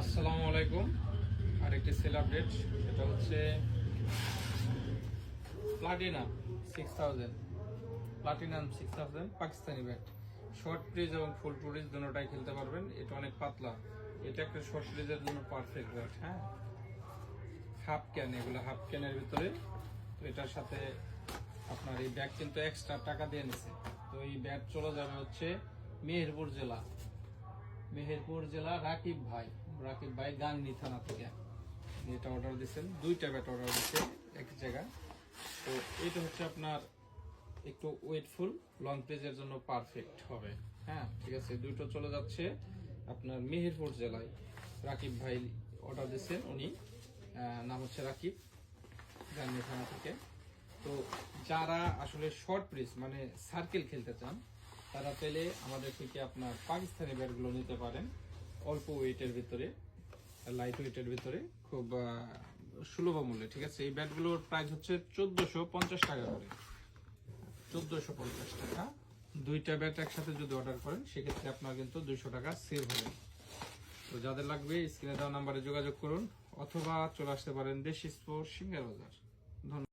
আসসালামু আলাইকুম। আরেকটি সেল আপডেট, সেটা হচ্ছে প্লাটিনাম 6000 পাকিস্তানি ব্যাট। শর্ট প্রিজ এবং ফুল প্রিজ দুটোটাই খেলতে পারবেন। এটা অনেক পাতলা, এটা একটা শর্ট প্রিজের জন্য পারফেক্ট ব্যাট। হ্যাঁ, হাফ ক্যান, এগুলো হাফ ক্যানের ভিতরে। তো এটার সাথে আপনার এই ব্যাগ কিন্তু এক্সট্রা টাকা দিয়ে নিছে। তো এই ব্যাট চলে যাবে হচ্ছে মেহেরপুর জেলা, রাকিব ভাই গাংনী থানা থেকে এটা অর্ডার দিচ্ছেন। দুইটা ব্যাট অর্ডার দিচ্ছে এক জায়গায়। তো এটা হচ্ছে আপনার একটু ওয়েটফুল, লং প্রেজের জন্য পারফেক্ট হবে। হ্যাঁ, ঠিক আছে। দুটো চলে যাচ্ছে আপনার মেহেরপুর জেলায়। রাকিব ভাই অর্ডার দিচ্ছেন, উনি নাম হচ্ছে রাকিব, গাংনী থানা থেকে। তো যারা আসলে শর্ট প্রেস মানে সার্কেল খেলতে চান, তারা পেলে আমাদের থেকে আপনার পাকিস্তানি ব্যাটগুলো নিতে পারেন। অল্প ওয়েটের ভিতরে, লাইট ওয়েটের ভিতরে, খুব সুলভ মূল্যে। ঠিক আছে, এই ব্যাটগুলোর প্রাইস হচ্ছে 1450 টাকা করে। 1450 টাকা। দুইটা ব্যাট একসাথে যদি অর্ডার করেন, সেক্ষেত্রে আপনার কিন্তু 200 টাকা সেভ হবে। তো যাদের লাগবে স্ক্রিনে দেওয়া নাম্বারে যোগাযোগ করুন, অথবা চলে আসতে পারেন দেশি স্পোর্টস সিঙ্গার বাজার। ধন্যবাদ।